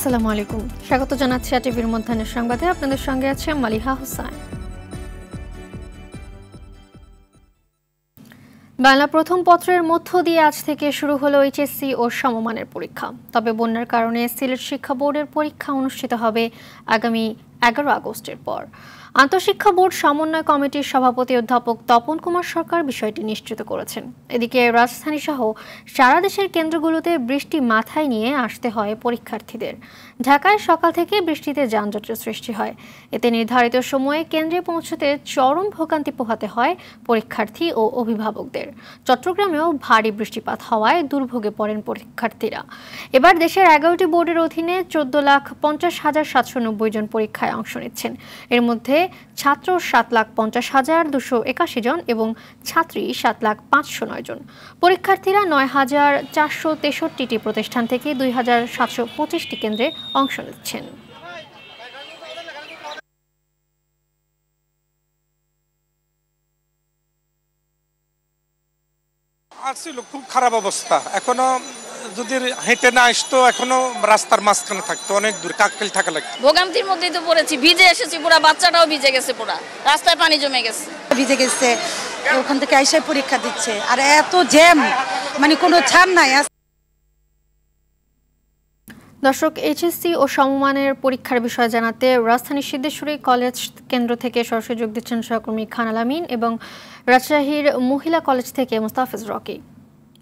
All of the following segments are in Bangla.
আসসালামু আলাইকুম, স্বাগত জানাচ্ছি টিভির মধ্যাহ্নের সংবাদে। আপনাদের সঙ্গে আছে মালিহা হোসেন। বাংলা প্রথম পত্রের মধ্য দিয়ে আজ থেকে শুরু হলো এইচএসসি ও সমমানের পরীক্ষা। তবে বন্যার কারণে সিলেট শিক্ষা বোর্ডের পরীক্ষা অনুষ্ঠিত হবে আগামী 11 আগস্টের পর। আন্তঃশিক্ষা বোর্ড সমন্বয় কমিটির সভাপতি অধ্যাপক তপন কুমার সরকার বিষয়টি নিশ্চিত করেছেন। এদিকে রাজধানী সহ সারা দেশের কেন্দ্রগুলোতে বৃষ্টি মাথায় নিয়ে আসতে হয় পরীক্ষার্থীদের। ঢাকায় সকাল থেকে বৃষ্টিতে যানজটের সৃষ্টি হয়। এতে নির্ধারিত সময়ে কেন্দ্রে পৌঁছতে চরম ভোগান্তি পোহাতে হয় পরীক্ষার্থী ও অভিভাবকদের। চট্টগ্রামেও ভারী বৃষ্টিপাত হওয়ায় দুর্ভোগে পড়েন পরীক্ষার্থীরা। এবার দেশের 11টি বোর্ডের অধীনে 14,50,790 জন পরীক্ষায় অংশ নিচ্ছেন। এর মধ্যে ছাত্র 7,50,281 জন এবং ছাত্রী 7,05,009 জন। পরীক্ষার্থীরা 9,463টি প্রতিষ্ঠান থেকে 2,725টি কেন্দ্রে অংশ নিচ্ছেন। আসছিল খুব খারাপ অবস্থা। এখনো যদি হেঁটে না আসতো, এখনো রাস্তার মাঝখানে থাকতো, অনেক দূর কাকতাল থাকা লাগতো। ভোগান্তির মধ্যেই তো পড়েছি, ভিজে এসেছি পুরা, বাচ্চাটাও ভিজে গেছে, পুরা রাস্তায় পানি জমে গেছে, ভিজে গেছে। ওখান থেকে আইসা পরীক্ষা দিচ্ছে, আর এত জ্যাম, মানে কোনো ছাড় নাই। দর্শক, এইচএসসি ও সমমানের পরীক্ষার বিষয়ে জানাতে রাজধানীর সিদ্ধেশ্বরী কলেজ কেন্দ্র থেকে সরাসরি যোগ দিচ্ছেন সহকর্মী খান আলামিন এবং রাজশাহীর মহিলা কলেজ থেকে মুস্তাফিজ রকি।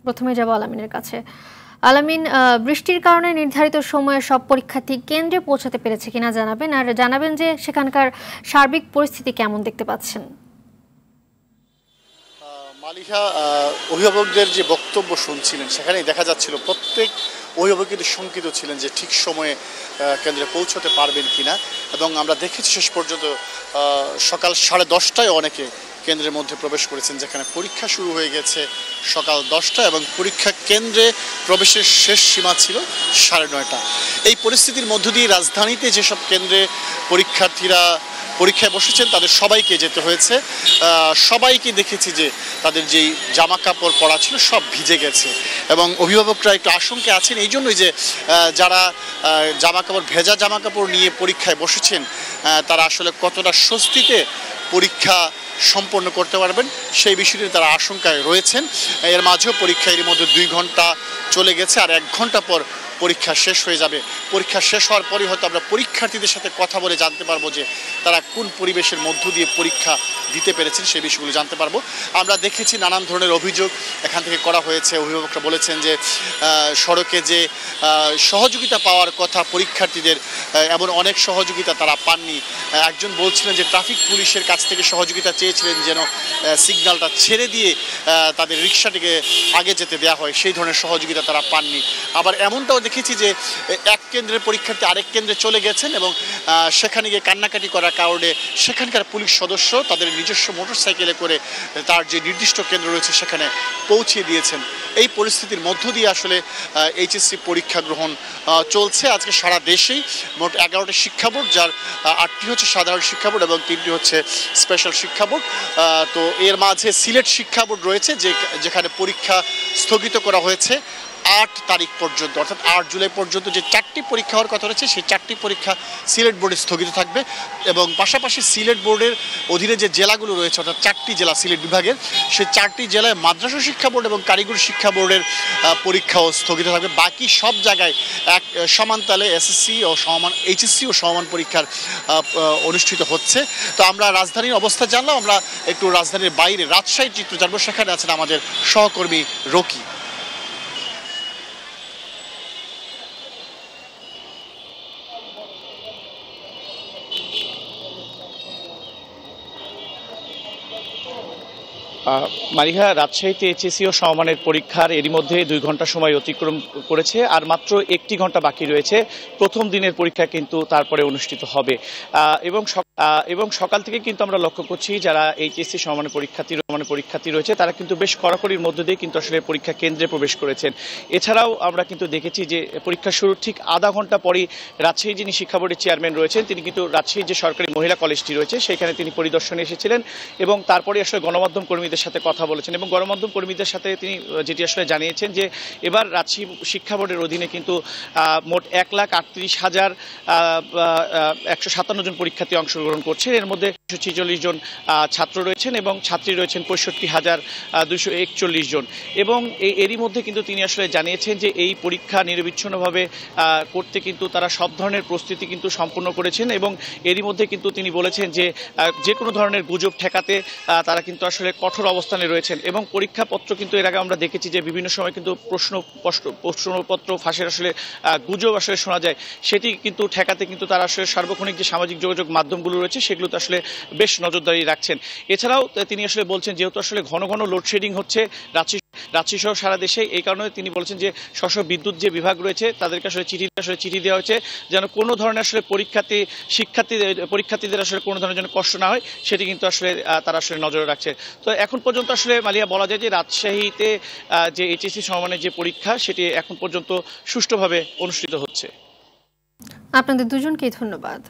প্রথমে যাব আলামিনের কাছে। আলামিন, বৃষ্টির কারণে নির্ধারিত সময়ে সব পরীক্ষার্থী কেন্দ্রে পৌঁছাতে পেরেছে কিনা জানাবেন, আর জানাবেন যে সেখানকার সার্বিক পরিস্থিতি কেমন দেখতে পাচ্ছেন। মালিহা, অভিভাবকদের যে বক্তব্য শুনছিলেন সেখানে দেখা যাচ্ছিল প্রত্যেক অভিভাবক কিন্তু শঙ্কিত ছিলেন যে ঠিক সময়ে কেন্দ্রে পৌঁছতে পারবেন কিনা। এবং আমরা দেখেছি শেষ পর্যন্ত সকাল 10:30টায় অনেকে কেন্দ্রের মধ্যে প্রবেশ করেছেন, যেখানে পরীক্ষা শুরু হয়ে গেছে সকাল 10টা এবং পরীক্ষা কেন্দ্রে প্রবেশের শেষ সীমা ছিল 9:30। এই পরিস্থিতির মধ্য দিয়ে রাজধানীতে যেসব কেন্দ্রে পরীক্ষার্থীরা পরীক্ষায় বসেছেন তাদের সবাইকে যেতে হয়েছে। সবাইকে দেখেছি যে তাদের যেই জামা কাপড় পরা ছিল সব ভিজে গেছে এবং অভিভাবকরা একটু আশঙ্কা আছেন এই জন্যই যে যারা ভেজা জামা কাপড় নিয়ে পরীক্ষায় বসেছেন তারা আসলে কতটা স্বস্তিতে পরীক্ষা সম্পন্ন করতে পারবেন সেই বিষয়টি তারা আশঙ্কায় রয়েছেন। এর মাঝেও পরীক্ষা এর মধ্যে 2 ঘন্টা চলে গেছে, আর 1 ঘন্টা পর পরীক্ষা শেষ হয়ে যাবে। পরীক্ষা শেষ হওয়ার পরই হয়তো আমরা পরীক্ষার্থীদের সাথে কথা বলে জানতে পারবো যে তারা কোন পরিবেশের মধ্য দিয়ে পরীক্ষা দিতে পেরেছেন, সেই বিষয়গুলো জানতে পারবো। আমরা দেখেছি নানান ধরনের অভিযোগ এখান থেকে করা হয়েছে। অভিভাবকরা বলেছেন যে সড়কে যে সহযোগিতা পাওয়ার কথা পরীক্ষার্থীদের, এমন অনেক সহযোগিতা তারা পাননি। একজন বলছিলেন যে ট্রাফিক পুলিশের কাছ থেকে সহযোগিতা চেয়েছিলেন যেন সিগন্যালটা ছেড়ে দিয়ে তাদের রিক্সাটিকে আগে যেতে দেওয়া হয়, সেই ধরনের সহযোগিতা তারা পাননি। আবার এমনটাও দেখেছি যে এক কেন্দ্রের পরীক্ষার্থী আরেক কেন্দ্রে চলে গেছেন এবং সেখানে গিয়ে কান্নাকাটি করার কারণে সেখানকার পুলিশ সদস্য তাদের নিজস্ব মোটরসাইকেলে করে তার যে নির্দিষ্ট কেন্দ্র রয়েছে সেখানে পৌঁছে দিয়েছেন। এই পরিস্থিতির মধ্য দিয়ে আসলে এইচএসসি পরীক্ষা গ্রহণ চলছে। আজকে সারা দেশেই মোট 11টি শিক্ষা বোর্ড, যার 8টি হচ্ছে সাধারণ শিক্ষা বোর্ড এবং 3টি হচ্ছে স্পেশাল শিক্ষা বোর্ড। তো এর মাঝে সিলেট শিক্ষা বোর্ড রয়েছে যেখানে পরীক্ষা স্থগিত করা হয়েছে 8 তারিখ পর্যন্ত, অর্থাৎ 8 জুলাই পর্যন্ত যে 4টি পরীক্ষা হওয়ার কথা রয়েছে সেই 4টি পরীক্ষা সিলেট বোর্ডে স্থগিত থাকবে। এবং পাশাপাশি সিলেট বোর্ডের অধীনে যে জেলাগুলো রয়েছে, অর্থাৎ 4টি জেলা সিলেট বিভাগের, সেই 4টি জেলায় মাদ্রাসা শিক্ষা বোর্ড এবং কারিগরি শিক্ষা বোর্ডের পরীক্ষাও স্থগিত থাকবে। বাকি সব জায়গায় এক সমানতালে এইচএসসি ও সমমান পরীক্ষার অনুষ্ঠিত হচ্ছে। তো আমরা রাজধানীর অবস্থা জানলাম, আমরা একটু রাজধানীর বাইরে রাজশাহীর চিত্র জানবো। সেখানে আছেন আমাদের সহকর্মী রকি। মালিহা, রাজশাহীতে এইচএসসি ও সমমানের পরীক্ষার এরই মধ্যে 2 ঘন্টা সময় অতিক্রম করেছে, আর মাত্র 1টি ঘন্টা বাকি রয়েছে। প্রথম দিনের পরীক্ষা কিন্তু তারপরে অনুষ্ঠিত হবে এবং এবং সকাল থেকে কিন্তু আমরা লক্ষ্য করছি যারা এইচএসসি সমমানের পরীক্ষার্থী রয়েছে তারা কিন্তু বেশ কড়াকড়ির মধ্য দিয়ে কিন্তু আসলে পরীক্ষা কেন্দ্রে প্রবেশ করেছেন। এছাড়াও আমরা কিন্তু দেখেছি যে পরীক্ষা শুরুর ঠিক আধা ঘন্টা পরই রাজশাহী যিনি শিক্ষা বোর্ডের চেয়ারম্যান রয়েছেন তিনি কিন্তু রাজশাহী যে সরকারি মহিলা কলেজটি রয়েছে সেখানে তিনি পরিদর্শনে এসেছিলেন এবং তারপরে আসলে গণমাধ্যম কর্মীদের সাথে কথা বলেছেন এবং গণমাধ্যম কর্মীদের সাথে তিনি যেটি আসলে জানিয়েছেন যে এবার রাজশাহী শিক্ষা বোর্ডের অধীনে কিন্তু মোট 1,38,157 জন পরীক্ষার্থী অংশগ্রহণ করছেন। এর মধ্যে 146 জন ছাত্র রয়েছেন এবং ছাত্রী রয়েছেন 65,241 জন এবং এরই মধ্যে কিন্তু তিনি আসলে জানিয়েছেন যে এই পরীক্ষা নিরবিচ্ছিন্নভাবে করতে কিন্তু তারা সব ধরনের প্রস্তুতি কিন্তু সম্পূর্ণ করেছেন এবং এরই মধ্যে কিন্তু তিনি বলেছেন যে কোনো ধরনের গুজব ঠেকাতে তারা কিন্তু আসলে কঠোর অবস্থানে রয়েছেন এবং পরীক্ষাপত্র কিন্তু এর আগে আমরা দেখেছি যে বিভিন্ন সময় কিন্তু প্রশ্নপত্র ফাঁসের আসলে গুজব আসলে শোনা যায় সেটি কিন্তু ঠেকাতে কিন্তু তারা আসলে সার্বক্ষণিক যে সামাজিক যোগাযোগ মাধ্যমগুলো রয়েছে সেগুলোতে আসলে বেশ নজরদারি রাখছেন। এছাড়াও তিনি আসলে বলছেন যেহেতু আসলে ঘন ঘন লোডশেডিং হচ্ছে রাজশাহী সহ সারা দেশে এই কারণে তিনি বলেছেন যে স্ব বিদ্যুৎ যে বিভাগ রয়েছে তাদেরকে আসলে চিঠি দেওয়া হয়েছে যেন কোনো ধরনের আসলে পরীক্ষার্থীদের আসলে কোনো ধরনের যেন কষ্ট না হয় সেটি কিন্তু আসলে তারা আসলে নজরে রাখছে। তো এখন পর্যন্ত আসলে মালিয়া বলা যায় যে রাজশাহীতে যে এইচএসসি সমমানের যে পরীক্ষা সেটি এখন পর্যন্ত সুষ্ঠুভাবে অনুষ্ঠিত হচ্ছে। আপনাদের দুজনকেই ধন্যবাদ।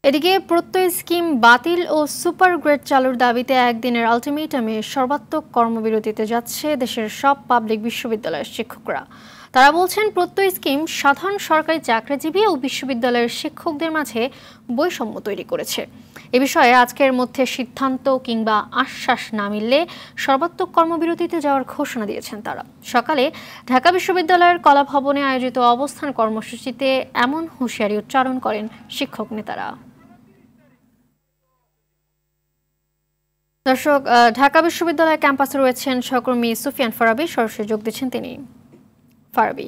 এদিকে প্রত্যয় স্কিম বাতিল ও সুপার গ্রেড চালুর দাবিতে একদিনের আলটিমেটামে সর্বাত্মক কর্মবিরতিতে যাচ্ছে দেশের সব পাবলিক বিশ্ববিদ্যালয়ের শিক্ষকরা। তারা বলছেন প্রত্যয় স্কিম সাধারণ সরকারি চাকরিজীবী ও বিশ্ববিদ্যালয়ের শিক্ষকদের মাঝে বৈষম্য তৈরি করেছে। এ বিষয়ে আজকের মধ্যে সিদ্ধান্ত কিংবা আশ্বাস না মিললে সর্বাত্মক কর্মবিরতিতে যাওয়ার ঘোষণা দিয়েছেন তারা। সকালে ঢাকা বিশ্ববিদ্যালয়ের কলা ভবনে আয়োজিত অবস্থান কর্মসূচিতে এমন হুঁশিয়ারি উচ্চারণ করেন শিক্ষক নেতারা। দর্শক, ঢাকা বিশ্ববিদ্যালয়ের ক্যাম্পাসে রয়েছেন সহকর্মী সুফিয়ান ফারাবি, সরাসরি যোগ দিচ্ছেন তিনি। ফারাবি,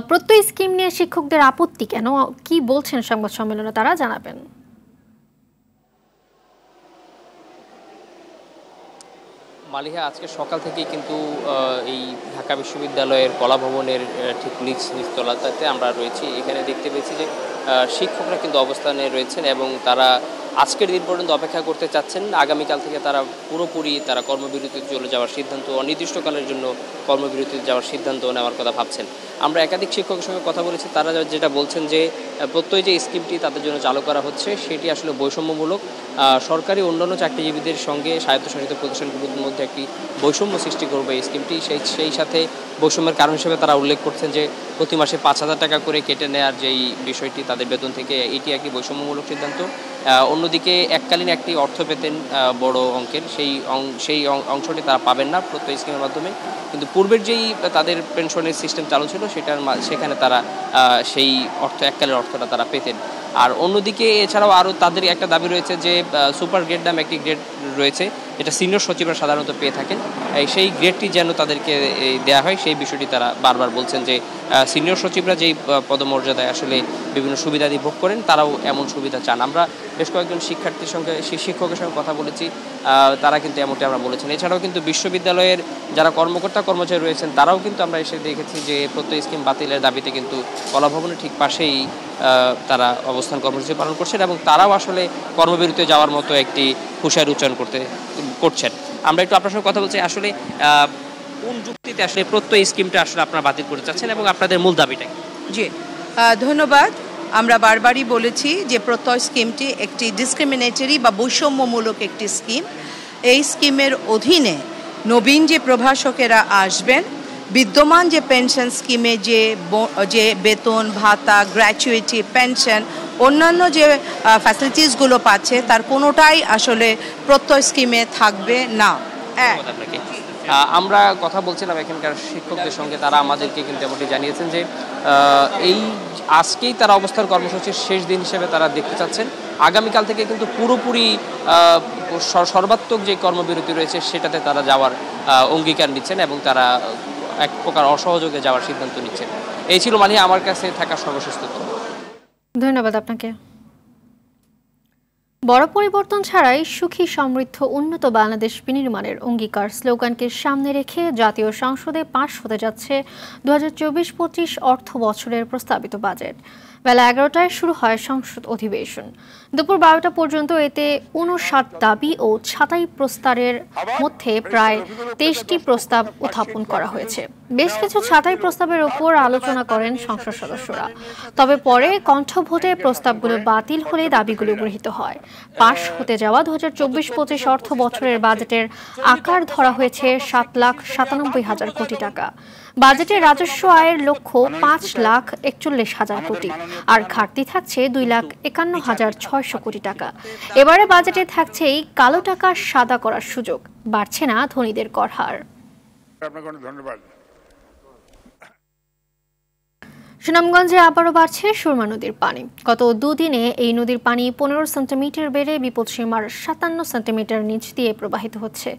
প্রত্যয় স্কিম নিয়ে শিক্ষকদের আপত্তি কেন, কি বলছেন সংবাদ সম্মেলনে তারা জানাবেন। মালিহা, আজকে সকাল থেকেই কিন্তু এই ঢাকা বিশ্ববিদ্যালয়ের কলা ভবনের ঠিক নিচতলাতে আমরা রয়েছি। এখানে দেখতে পেয়েছি যে শিক্ষকরা কিন্তু অবস্থানে রয়েছেন এবং তারা আজকের দিন পর্যন্ত অপেক্ষা করতে চাচ্ছেন। আগামীকাল থেকে তারা পুরোপুরি কর্মবিরতিতে চলে যাওয়ার সিদ্ধান্ত, অনির্দিষ্টকালের জন্য কর্মবিরতিতে যাওয়ার সিদ্ধান্ত নেওয়ার কথা ভাবছেন। আমরা একাধিক শিক্ষকের সঙ্গে কথা বলেছি, তারা যেটা বলছেন যে প্রত্যয় যে স্কিমটি তাদের জন্য চালু করা হচ্ছে সেটি আসলে বৈষম্যমূলক। সরকারি অন্যান্য চাকরিজীবীদের সঙ্গে স্বায়ত্তশাসিত প্রতিষ্ঠানগুলোর মধ্যে একটি বৈষম্য সৃষ্টি করবে এই স্কিমটি। সেই সাথে বৈষম্যের কারণ হিসেবে তারা উল্লেখ করছেন যে প্রতি মাসে 5,000 টাকা করে কেটে নেওয়ার যেই বিষয়টি তাদের বেতন থেকে, এটি একটি বৈষম্যমূলক সিদ্ধান্ত। অন্যদিকে এককালীন একটি অর্থ পেতেন বড় অঙ্কের, সেই অংশটি তারা পাবেন না প্রত্যয় স্কিমের মাধ্যমে। কিন্তু পূর্বের যেই তাদের পেনশনের সিস্টেম চালু ছিল সেখানে তারা সেই এককালের অর্থটা তারা পেতেন। আর অন্যদিকে এছাড়াও আরও তাদের একটা দাবি রয়েছে যে সুপার গ্রেড নামে একটি গ্রেড রয়েছে, যেটা সিনিয়র সচিবরা সাধারণত পেয়ে থাকেন, সেই গ্রেডটি যেন তাদেরকে দেওয়া হয় সেই বিষয়টি তারা বারবার বলছেন যে সিনিয়র সচিবরা যেই পদমর্যাদায় আসলে বিভিন্ন সুবিধাদি ভোগ করেন তারাও এমন সুবিধা চান। আমরা বেশ কয়েকজন শিক্ষকের সঙ্গে কথা বলেছি, তারা কিন্তু এমনটি আমরা বলেছেন। এছাড়াও কিন্তু বিশ্ববিদ্যালয়ের যারা কর্মচারী রয়েছেন তারাও কিন্তু আমরা এসে দেখেছি যে প্রত্যয় স্কিম বাতিলের দাবিতে কিন্তু কলা ভবনের ঠিক পাশেই তারা অবস্থান কর্মসূচি পালন করছেন এবং তারাও আসলে কর্মবিরতিতে যাওয়ার মতো একটি হুঁশিয়ারি উচ্চারণ করছেন। আমরা একটু আপনার সঙ্গে কথা বলছি, আসলে কোন যুক্তিতে আসলে প্রত্যয় স্কিমটা আসলে আপনারা বাতিল করতে চাচ্ছেন এবং আপনাদের মূল দাবিটা কি? জি, ধন্যবাদ। আমরা বারবারই বলেছি যে প্রত্যয় স্কিমটি একটি ডিসক্রিমিনেটরি বা বৈষম্যমূলক একটি স্কিম। এই স্কিমের অধীনে নবীন যে প্রভাষকেরা আসবেন, বিদ্যমান যে পেনশন স্কিমে যে বেতন ভাতা, গ্র্যাচুইটি, পেনশন, অন্যান্য যে ফ্যাসিলিটিসগুলো পাচ্ছে তার কোনোটাই আসলে প্রত্যয় স্কিমে থাকবে না। আমরা কথা বলছিলাম এখানকার শিক্ষকদের সঙ্গে, তারা আমাদেরকে কিন্তু এমনটি জানিয়েছেন যে এই আজকেই তারা অবস্থান কর্মসূচির শেষ দিন হিসেবে তারা দেখতে চাচ্ছেন। আগামীকাল থেকে কিন্তু পুরোপুরি সর্বাত্মক যে কর্মবিরতি রয়েছে সেটাতে তারা যাওয়ার অঙ্গীকার নিচ্ছেন এবং তারা এক প্রকার অসহযোগে যাওয়ার সিদ্ধান্ত নিচ্ছেন। এই ছিল মালিয়া আমার কাছে থাকা সর্বশেষ তথ্য। ধন্যবাদ আপনাকে। বড় পরিবর্তন ছাড়াই সুখী সমৃদ্ধ উন্নত বাংলাদেশ বিনির্মাণের অঙ্গীকার স্লোগানকে সামনে রেখে জাতীয় সংসদে পাশ হতে যাচ্ছে 2024-25 অর্থ বছরের প্রস্তাবিত বাজেট। বেলা 11টায় শুরু হয় সংসদ অধিবেশন। দুপুর 12টা পর্যন্ত এতে 59 দাবি ও ছাঁটাই প্রস্তাবের মধ্যে প্রায় 23টি প্রস্তাব উত্থাপন করা হয়েছে। বেশ কিছু ছাঁটাই প্রস্তাবের উপর আলোচনা করেন সংসদ সদস্যরা। তবে পরে কণ্ঠভোটে প্রস্তাবগুলো বাতিল হলে দাবিগুলো গৃহীত হয়। পাশ হতে যাওয়া 2024-25 অর্থ বছরের বাজেটের আকার ধরা হয়েছে 7,97,000 কোটি টাকা। বাজেটে রাজস্ব আয়ের লক্ষ্য 5,41,000 কোটি, আর ঘাটতি থাকছে 2,51,600 কোটি টাকা। এবারে বাজেটে থাকছেই কালো টাকা সাদা করার সুযোগ, বাড়ছে না ধনীদের কর হার। ধন্যবাদ। সুনামগঞ্জে আবারও বাড়ছে সুরমা নদীর পানি। গত দুদিনে এই নদীর পানি 15 সেন্টিমিটার বেড়ে বিপদসীমার 57 সেন্টিমিটার নিচ দিয়ে প্রবাহিত হচ্ছে।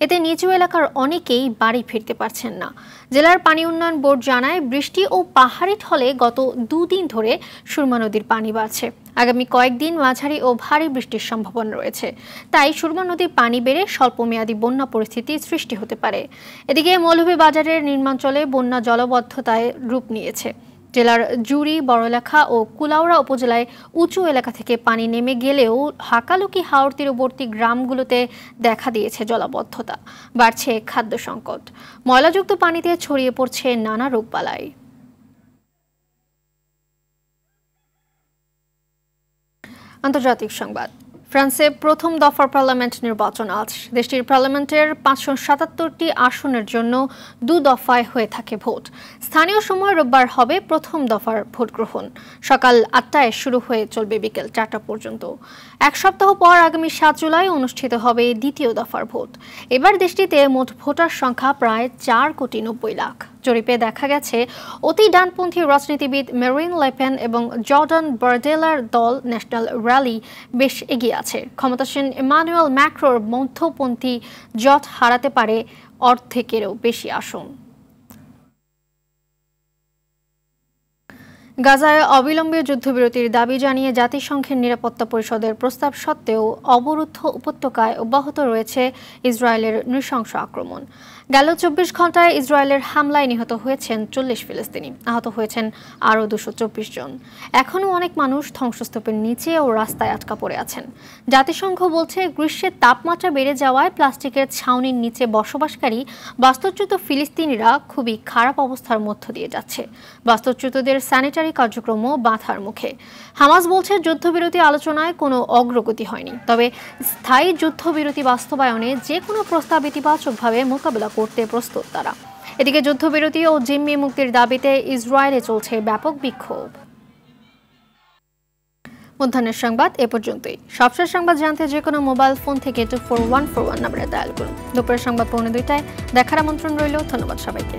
এতে নিচু এলাকার অনেকেই বাড়ি ফিরতে পারছেন না। জেলার পানি উন্নয়ন বোর্ড জানায়, বৃষ্টি ও পাহাড়ি ঢলে গত দুদিন ধরে সুরমা নদীর পানি বাড়ছে। আগামী কয়েকদিন মাঝারি ও ভারী বৃষ্টির সম্ভাবনা রয়েছে। তাই সুরমা নদীর পানি বেড়ে স্বল্পমেয়াদী বন্যা পরিস্থিতি সৃষ্টি হতে পারে। এদিকে মৌলভীবাজারের নির্মাঞ্চলে বন্যা জলবদ্ধতায় রূপ নিয়েছে। জেলার জুড়ি, বড়লেখা ও কুলাউড়া উপজেলায় উঁচু এলাকা থেকে পানি নেমে গেলেও হাকালুকি হাওর তীরবর্তী গ্রামগুলোতে দেখা দিয়েছে জলাবদ্ধতা। বাড়ছে খাদ্য সংকট। ময়লাযুক্ত পানিতে ছড়িয়ে পড়ছে নানা রোগবালাই। আন্তর্জাতিক সংবাদ। ফ্রান্সে প্রথম দফার পার্লামেন্ট নির্বাচন আজ। দেশটির পার্লামেন্টের 577টি আসনের জন্য 2 দফায় হয়ে থাকে ভোট। স্থানীয় সময় রোববার হবে প্রথম দফার ভোট গ্রহণ। সকাল 8টায় শুরু হয়ে চলবে বিকেল 4টা পর্যন্ত। এক সপ্তাহ পর আগামী 7 জুলাই অনুষ্ঠিত হবে দ্বিতীয় দফার ভোট। এবার দেশটিতে মোট ভোটার সংখ্যা প্রায় 4,90,00,000। জরিপে দেখা গেছে, অতি ডানপন্থী রাজনীতিবিদ মেরিন লে পেন এবং জর্ডান বার্ডেলার দল ন্যাশনাল র্যালি বেশ এগিয়ে আছে। ক্ষমতাসীন ইমানুয়েল ম্যাক্রোর মধ্যপন্থী জোট হারাতে পারে অর্ধেকেরও বেশি আসন। গাজায় অবিলম্বে যুদ্ধবিরতির দাবি জানিয়ে জাতিসংঘের নিরাপত্তা পরিষদের প্রস্তাব সত্ত্বেও অবরুদ্ধ উপত্যকায় অব্যাহত রয়েছে ইসরায়েলের নৃশংস আক্রমণ। গেল 24 ঘন্টায় ইসরায়েলের হামলায় নিহত হয়েছেন 40 ফিলিস্তিনি, আহত হয়েছেন আরও 224 জন। এখনও অনেক মানুষ ধ্বংসস্তূপের নিচে ও রাস্তায় আটকা পড়ে আছেন। জাতিসংঘ বলছে, গ্রীষ্মের তাপমাত্রা বেড়ে যাওয়ায় প্লাস্টিকের ছাউনির নিচে বসবাসকারী বাস্তুচ্যুত ফিলিস্তিনিরা খুবই খারাপ অবস্থার মধ্য দিয়ে যাচ্ছে। বাস্তুচ্যুতদের স্যানিটারি কার্যক্রমও বাধার মুখে। হামাস বলছে, যুদ্ধবিরতি আলোচনায় কোনো অগ্রগতি হয়নি, তবে স্থায়ী যুদ্ধবিরতি বাস্তবায়নে যে কোনো প্রস্তাব ইতিবাচকভাবে মোকাবেলা করতে প্রস্তুত তারা। এদিকে যুদ্ধবিরতি ও জিম্মি মুক্তির দাবিতে ইসরায়েলে চলছে ব্যাপক বিক্ষোভ। মধ্যাহ্নের সংবাদ এ পর্যন্তই। সবশেষ সংবাদ জানতে যে কোনো মোবাইল ফোন থেকে 24141 নম্বরে ডায়াল করুন। দুপুরের সংবাদ 2:45টায় দেখার আমন্ত্রণ রইল। ধন্যবাদ সবাইকে।